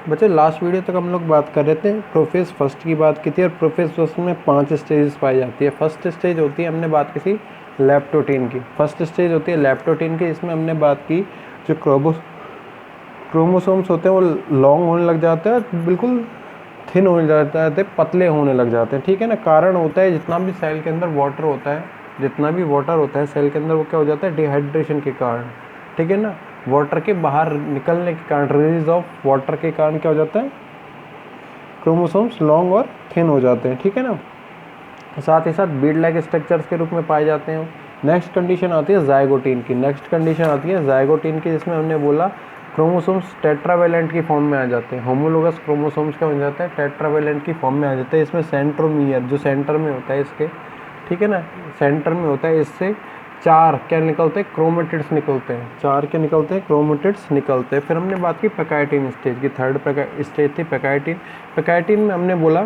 बच्चे last video तक हम लोग बात कर रहे थे, प्रोफेज फर्स्ट की बात की थी, और प्रोफेज फर्स्ट में 5 स्टेजेस पाई जाती है। फर्स्ट स्टेज होती है, हमने बात की थी लैप्टोटीन की। फर्स्ट स्टेज होती है लैप्टोटीन की, इसमें हमने बात की जो क्रोमोसोम्स होते हैं वो लॉन्ग होने लग जाते हैं, बिल्कुल थिन होने जाते हैं, पतले होने लग जाते हैं, ठीक है ना। कारण होता है जितना भी सेल के अंदर वाटर होता है, जितना भी वाटर होता है सेल के अंदर, वो क्या हो जाता है, डिहाइड्रेशन के कारण, ठीक है ना, वाटर के बाहर निकलने के कारण, रिलीज ऑफ वाटर के कारण क्या हो जाता है, क्रोमोसोम्स लॉन्ग और थिन हो जाते हैं, ठीक है ना। साथ ही साथ बीड लाइक स्ट्रक्चर्स के रूप में पाए जाते हैं। नेक्स्ट कंडीशन आती है जाइगोटीन की। नेक्स्ट कंडीशन आती है जाइगोटीन की, जिसमें हमने बोला क्रोमोसोम्स टेट्रावेलेंट की फॉर्म में आ जाते हैं। होमोलोगस क्रोमोसोम्स क्या हो जाता है, टेट्रावेलेंट की फॉर्म में आ जाते हैं। इसमें सेंट्रोमियर जो सेंटर में होता है इसके, ठीक है ना, सेंटर में होता है, इससे 4 क्या निकलते हैं, क्रोमेटिड्स निकलते हैं। 4 क्या निकलते हैं, क्रोमेटिड्स निकलते हैं। फिर हमने बात की पैकाइटिन स्टेज की। थर्ड स्टेज थी पैकाइटिन। पैकाइटिन में हमने बोला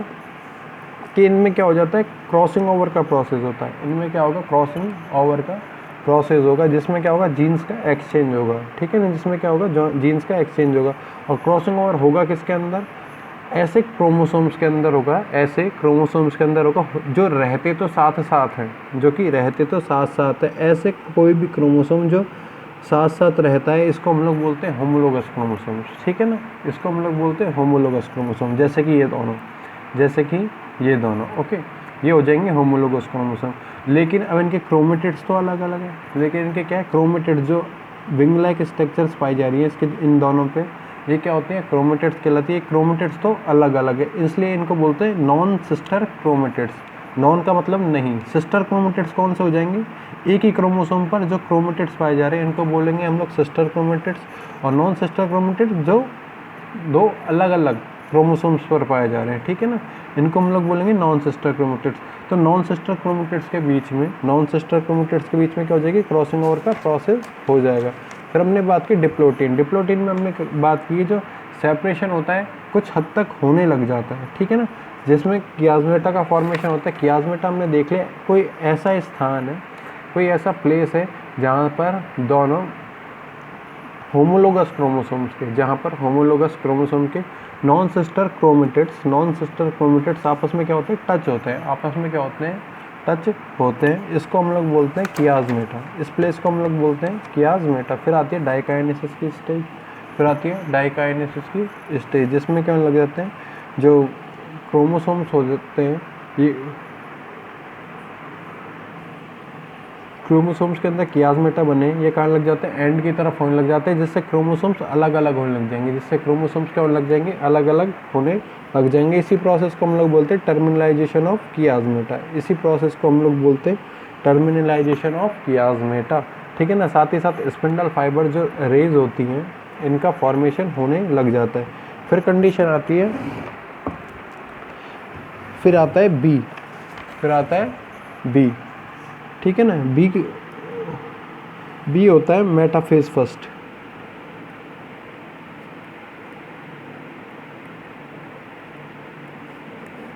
कि इनमें क्या हो जाता है, क्रॉसिंग ओवर का प्रोसेस होता है। इनमें क्या होगा, क्रॉसिंग ओवर का प्रोसेस होगा, जिसमें क्या होगा, जीन्स का एक्सचेंज होगा, ठीक है ना, जिसमें क्या होगा, जीन्स का एक्सचेंज होगा। और क्रॉसिंग ओवर होगा किसके अंदर, ऐसे क्रोमोसोम्स के अंदर होगा, ऐसे क्रोमोसोम्स के अंदर होगा जो रहते तो साथ साथ हैं, जो कि रहते तो साथ साथ है। ऐसे कोई भी क्रोमोसोम जो साथ साथ रहता है, इसको हम लोग बोलते हैं होमोलोगस क्रोमोसोम्स, ठीक है ना, इसको हम लोग बोलते हैं होमोलोगस क्रोमोसोम। जैसे कि ये दोनों, जैसे कि ये दोनों, ओके, ये हो जाएंगे होमोलोगस क्रोमोसोम। लेकिन अब इनके क्रोमेटिड्स तो अलग अलग है, लेकिन इनके क्या है, क्रोमेटिड्स जो विंग लाइक स्ट्रक्चर्स पाई जा रही है इसके इन दोनों पे, ये क्या होती है, क्रोमेटिड्स कहलाती है। क्रोमेटिड्स तो अलग अलग है, इसलिए इनको बोलते हैं नॉन सिस्टर क्रोमेटिड्स। नॉन का मतलब नहीं, सिस्टर क्रोमेटिड्स कौन से हो जाएंगे, एक ही क्रोमोसोम पर जो क्रोमेटिड्स पाए जा रहे हैं इनको बोलेंगे हम लोग सिस्टर क्रोमेटिड्स। और नॉन सिस्टर क्रोमेटिड्स जो 2 अलग अलग क्रोमोसोम्स पर पाए जा रहे हैं, ठीक है ना, इनको हम लोग बोलेंगे नॉन सिस्टर क्रोमेटिड्स। तो नॉन सिस्टर क्रोमेटिड्स के बीच में, नॉन सिस्टर क्रोमेटिड्स के बीच में क्या हो जाएगी, क्रॉसिंग ओवर का प्रोसेस हो जाएगा। फिर हमने बात की डिप्लोटीन। डिप्लोटीन में हमने बात की जो सेपरेशन होता है कुछ हद तक होने लग जाता है, ठीक है ना, जिसमें कियाजमेटा का फॉर्मेशन होता है। कियाजमेटा हमने देख लिया, कोई ऐसा स्थान है, कोई ऐसा प्लेस है जहाँ पर दोनों होमोलोगस क्रोमोसोम्स के, जहाँ पर होमोलोगस क्रोमोसोम के नॉन सिस्टर क्रोमेटिड्स आपस में क्या होते हैं, टच होते हैं, आपस में क्या होते हैं, टच होते हैं। इसको हम लोग बोलते हैं कियाजमेटा। इस प्लेस को हम लोग बोलते हैं कियाजमेटा। फिर आती है डाइकाइनेसिस की स्टेज। फिर आती है डाइकाइनेसिस की स्टेज, जिसमें क्या लग जाते हैं, जो क्रोमोसोम्स हो जाते हैं, ये क्रोमोसोम्स के अंदर कियाजमेटा बने, ये कहाँ लग जाते हैं, एंड की तरफ होने लग जाते हैं, जिससे क्रोमोसोम्स अलग अलग होने लग जाएंगे, जिससे क्रोमोसोम्स क्या होने लग जाएंगे, अलग अलग होने लग जाएंगे। इसी प्रोसेस को हम लोग बोलते हैं टर्मिनलाइजेशन ऑफ कियाजमेटा। इसी प्रोसेस को हम लोग बोलते हैं टर्मिनलाइजेशन ऑफ कियाजमेटा, ठीक है ना। साथ ही साथ स्पिंडल फाइबर जो रेज होती हैं, इनका फॉर्मेशन होने लग जाता है। फिर कंडीशन आती है, फिर आता है बी, फिर आता है बी, ठीक है ना। बी होता है मेटाफेज फर्स्ट।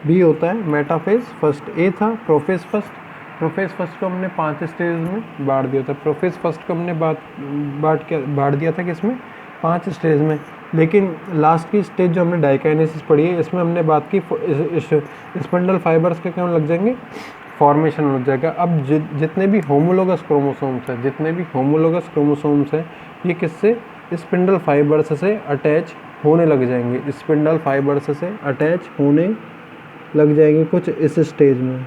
बी होता है मेटाफेज फर्स्ट। ए था प्रोफेज फर्स्ट। प्रोफेज फर्स्ट को हमने 5 स्टेज में बांट दिया था। प्रोफेज फर्स्ट को हमने बांट दिया था किसमें, 5 स्टेज में। लेकिन लास्ट की स्टेज जो हमने डाइकाइनेसिस पढ़ी है, इसमें हमने बात की स्पिंडल फाइबर्स के क्या लग जाएंगे, फॉर्मेशन हो जाएगा। अब जितने भी होमोलोगस क्रोमोसोम्स हैं, जितने भी होमोलोगस क्रोमोसोम्स हैं, ये किससे, स्पिंडल फाइबर्स से अटैच होने लग जाएंगे, स्पिंडल फाइबर्स से अटैच होने लग जाएंगे कुछ इस स्टेज में।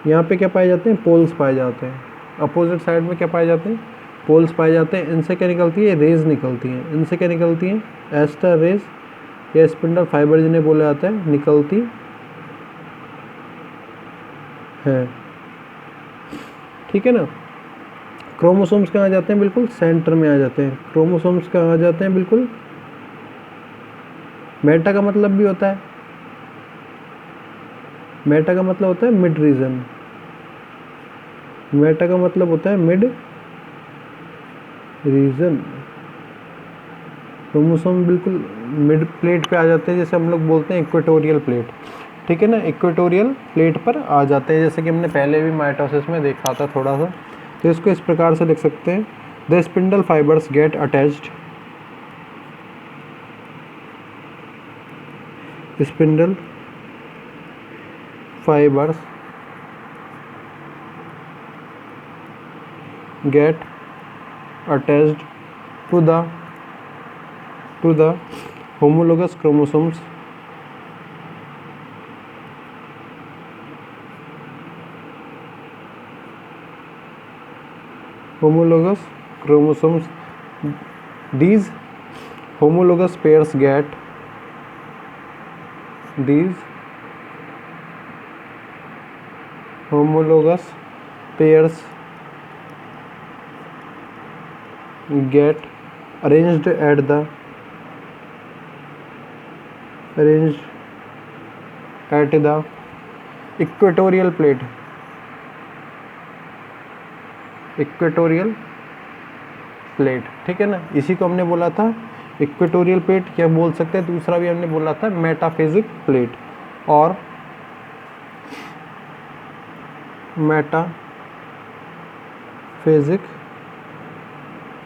यहाँ पे क्या पाए जाते हैं, पोल्स पाए जाते हैं। अपोजिट साइड में क्या पाए जाते हैं, पोल्स पाए जाते हैं। इनसे क्या निकलती है, रेज निकलती हैं। इनसे क्या निकलती हैं, एस्टर रेज या स्पिंडल फाइबर जिन्हें बोला जाता है, निकलती है, ठीक है ना। क्रोमोसोम्स कहाँ आ जाते हैं, बिल्कुल सेंटर में आ जाते हैं। क्रोमोसोम्स कहाँ आ जाते हैं, बिल्कुल मेटा का मतलब भी होता है, मेटा का मतलब होता है मिड रीजन। मेटा का मतलब होता है मिड रीजन। क्रोमोसोम बिल्कुल मिड प्लेट पे आ जाते हैं, जैसे हम लोग बोलते हैं इक्वेटोरियल प्लेट, ठीक है ना, इक्वेटोरियल प्लेट पर आ जाते हैं, जैसे कि हमने पहले भी माइटोसिस में देखा था थोड़ा सा। तो इसको इस प्रकार से लिख सकते हैं, the spindle fibres get attached spindle fibers get attached to the homologous chromosomes these homologous pairs get arranged at the equatorial plate ठीक है ना। इसी को हमने बोला था इक्वेटोरियल प्लेट, क्या बोल सकते हैं, दूसरा भी हमने बोला था मेटाफेजिक प्लेट और मेटाफेजिक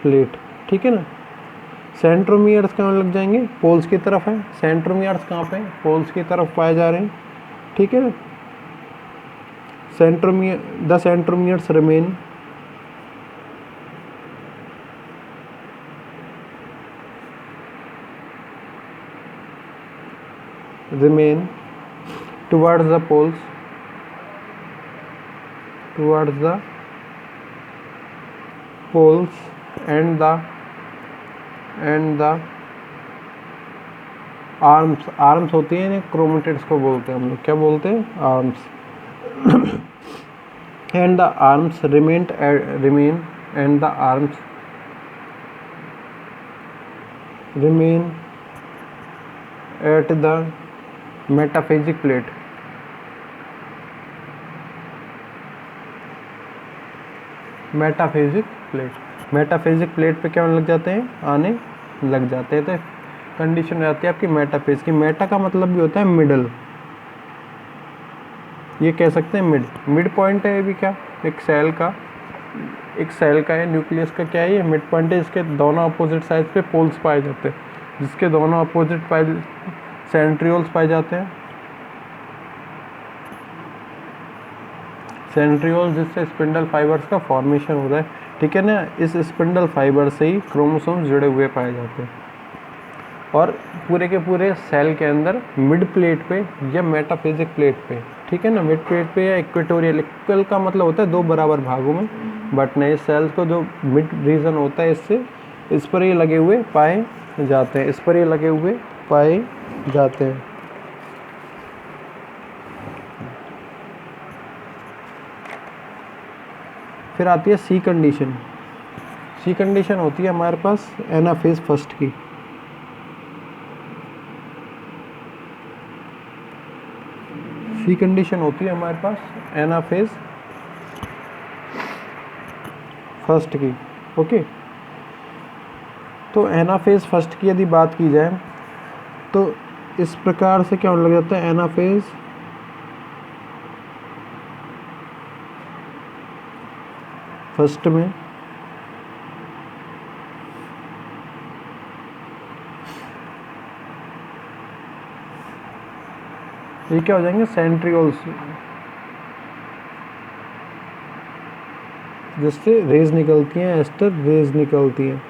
प्लेट, ठीक है ना। सेंट्रोमियर्स कहाँ लग जाएंगे, पोल्स की तरफ है। सेंट्रोमियर्स कहाँ पे, पोल्स की तरफ पाए जा रहे हैं, ठीक है ना। The centromeres remain towards the poles and the arms होती है, क्रोमेटिड्स को बोलते हैं हम लोग, क्या बोलते हैं, arms. and the arms remain at the metaphasic plate. Metaphasic plate पे क्या होने लग जाते हैं, आने लग जाते हैं। तो कंडीशन रहती है आपकी मेटाफेज की। मेटा का मतलब भी होता है मिडल, ये कह सकते हैं मिड पॉइंट है। ये भी क्या, एक सेल का है, न्यूक्लियस का क्या है, ये मिड पॉइंट है। इसके दोनों अपोजिट साइड पे पोल्स पाए जाते हैं, जिसके दोनों अपोजिट सेंट्रियोल्स पाए जाते हैं। सेंट्रियोल जिससे स्पिंडल फाइबर्स का फॉर्मेशन होता है, ठीक है ना। इस स्पिंडल फाइबर से ही क्रोमोसोम्स जुड़े हुए पाए जाते हैं। और पूरे के पूरे सेल के अंदर मिड प्लेट पे या मेटाफेजिक प्लेट पे, ठीक है ना, मिड प्लेट पे या इक्वेटोरियल, इक्वल का मतलब होता है दो बराबर भागों में बटना। इस सेल्स को जो मिड रीजन होता है, इस पर ये लगे हुए पाए जाते हैं, फिर आती है सी कंडीशन। सी कंडीशन होती है हमारे पास एनाफेज फर्स्ट की। सी कंडीशन होती है हमारे पास एनाफेज फर्स्ट की, ओके। तो एनाफेज फर्स्ट की यदि बात की जाए तो इस प्रकार से क्या होने लग जाता है, एनाफेज फर्स्ट में ये क्या हो जाएंगे, सेंट्रियोल्स, जिससे रेज निकलती हैं, एस्टर रेज निकलती हैं।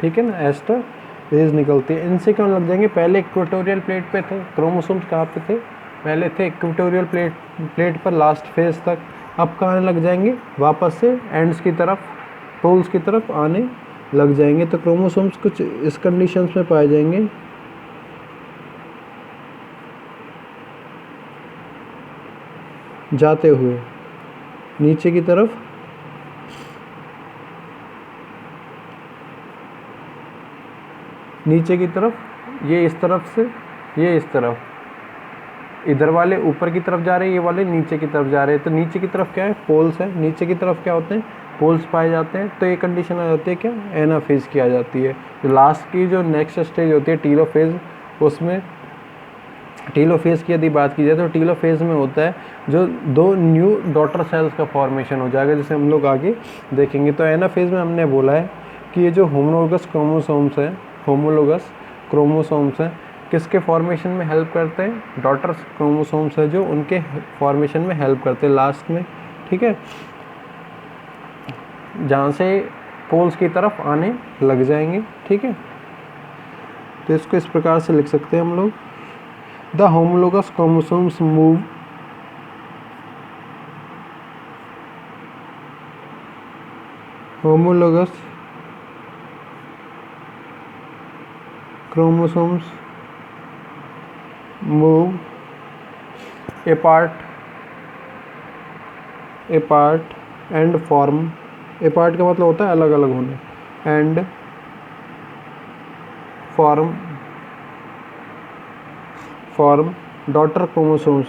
ठीक है ना, एस्टर रेज निकलती है। इनसे क्यों लग जाएंगे, पहले इक्वेटोरियल प्लेट पे थे क्रोमोसोम्स, कहाँ पे थे, पहले थे इक्वेटोरियल प्लेट पर लास्ट फेज तक। अब कहाँ लग जाएंगे, वापस से एंड्स की तरफ, पोल्स की तरफ आने लग जाएंगे। तो क्रोमोसोम्स कुछ इस कंडीशंस में पाए जाएंगे, जाते हुए नीचे की तरफ, ये इस तरफ से, ये इस तरफ, इधर वाले ऊपर की तरफ जा रहे हैं, ये वाले नीचे की तरफ जा रहे हैं। तो नीचे की तरफ क्या है, पोल्स है, नीचे की तरफ क्या होते हैं, पोल्स पाए जाते हैं। तो ये कंडीशन आ जाती है क्या, एनाफेज की आ जाती है। जो लास्ट की जो नेक्स्ट स्टेज होती है टीलोफेज, उसमें टीलोफेज की यदि बात की जाए तो टीलोफेज में होता है जो दो न्यू डॉटर सेल्स का फॉर्मेशन हो जाएगा, जैसे हम लोग आगे देखेंगे। तो एनाफेज में हमने बोला है कि ये जो होमोलोगस क्रोमोसोम्स हैं, होमोलोगस क्रोमोसोम्स हैं, किसके फॉर्मेशन में हेल्प करते हैं? डॉटर क्रोमोसोम्स है जो उनके फॉर्मेशन में हेल्प करते हैं लास्ट में, ठीक है, जहाँ से पोल्स की तरफ आने लग जाएंगे, ठीक है। तो इसको इस प्रकार से लिख सकते हैं हम लोग, the homologous chromosomes move homologous chromosomes move apart and form, apart का मतलब होता है अलग अलग होने, and form daughter chromosomes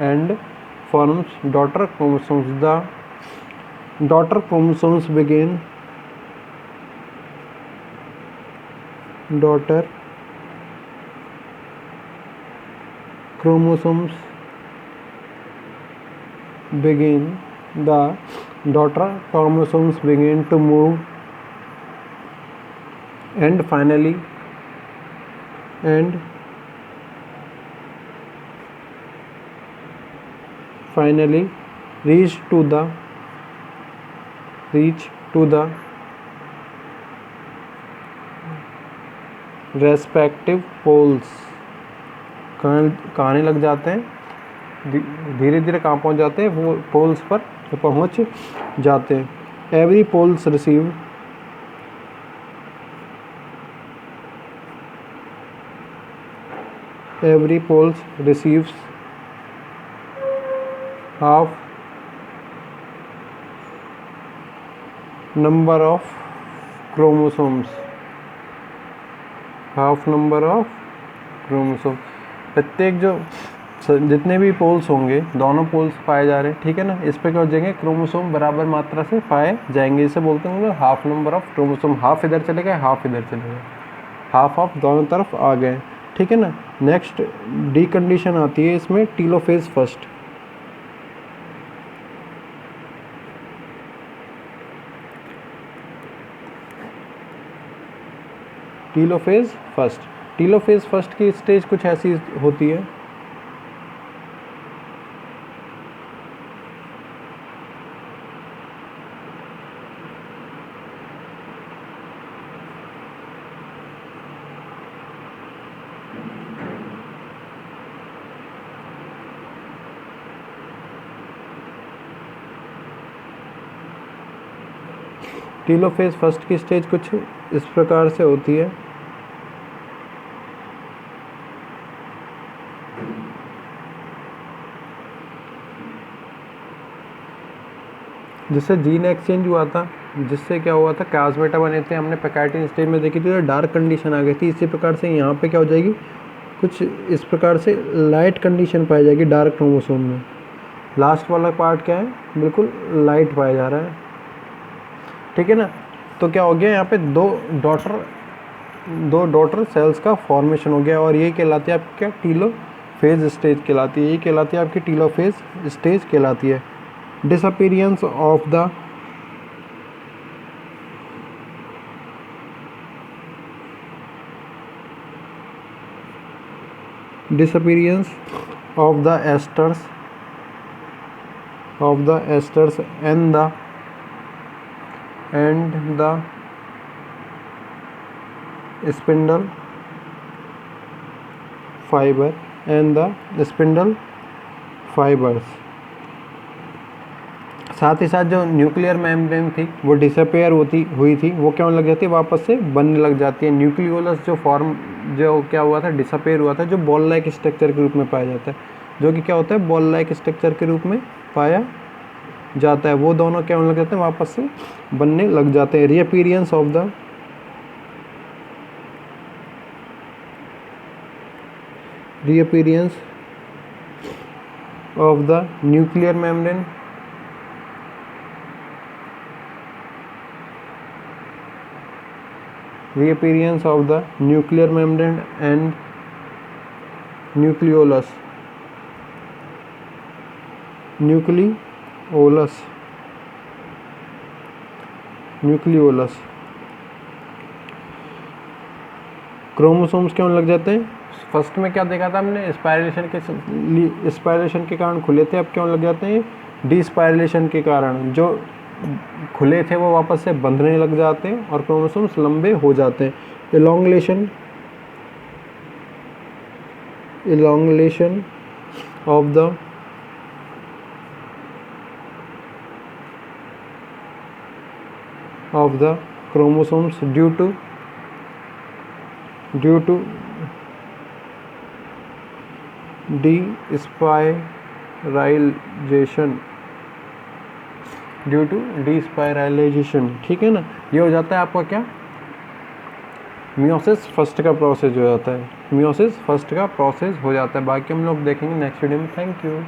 and forms daughter chromosomes. The daughter chromosomes begin the daughter chromosomes begin to move and finally reach to the respective poles. कहाँ आने लग जाते हैं? धीरे धीरे कहाँ पहुँच जाते हैं? वो पोल्स पर पहुँच जाते हैं। Every poles receives half number of chromosomes. प्रत्येक जो जितने भी पोल्स होंगे, दोनों पोल्स पाए जा रहे हैं, ठीक है ना, इस पे क्या हो जाएंगे? क्रोमोसोम बराबर मात्रा से पाए जाएंगे। इसे बोलते हैं half number of chromosome. Half इधर चले गए, हाफ इधर चले गए, हाफ दोनों तरफ आ गए, ठीक है ना। नेक्स्ट डी कंडीशन आती है इसमें, टीलोफेज फर्स्ट। टीलोफेज फर्स्ट की स्टेज कुछ ऐसी होती है, टीलोफेज फर्स्ट की स्टेज कुछ इस प्रकार से होती है। जिससे जीन एक्सचेंज हुआ था, जिससे क्या हुआ था? प्लाज्मेटा बने थे, हमने पैकार्टिन स्टेज में देखी थी, तो डार्क कंडीशन आ गई थी। इसी प्रकार से यहाँ पे क्या हो जाएगी? कुछ इस प्रकार से लाइट कंडीशन पाई जाएगी डार्क क्रोमोसोम में। लास्ट वाला पार्ट क्या है? बिल्कुल लाइट पाया जा रहा है, ठीक है ना। तो क्या हो गया? यहाँ पे दो डॉटर सेल्स का फॉर्मेशन हो गया, और ये कहलाती है आपकी क्या? टीलोफेज स्टेज कहलाती है। ये कहलाती है आपकी टीलोफेज स्टेज कहलाती है। disappearance of the esters and the spindle fibers साथ ही साथ जो न्यूक्लियर मेम्ब्रेन थी वो डिसअपेयर हुई थी, वो क्या होने लग जाती है? वापस से बनने लग जाती है। न्यूक्लियोलस जो क्या हुआ था? डिसअपेयर हुआ था, जो बॉल लाइक स्ट्रक्चर के रूप में पाया जाता है, जो कि क्या होता है? बॉल लाइक स्ट्रक्चर के रूप में पाया जाता है। वो दोनों क्या होने लग जाते हैं? वापस से बनने लग जाते हैं। Reappearance of the nuclear membrane reappearance of the nuclear membrane and nucleolus chromosomes क्यों लग जाते हैं? फर्स्ट में क्या देखा था हमने, स्पायरेशन के कारण खुले थे, अब क्यों लग जाते हैं? डिस्पायरेशन के कारण, जो खुले थे वो वापस से बंधने लग जाते हैं और क्रोमोसोम्स लंबे हो जाते हैं। Elongation of the chromosomes due to डीस्पायराइजेशन, ठीक है ना। ये हो जाता है आपका क्या, मियोसिस फर्स्ट का प्रोसेस हो जाता है, बाकी हम लोग देखेंगे नेक्स्ट वीडियो में। Thank you.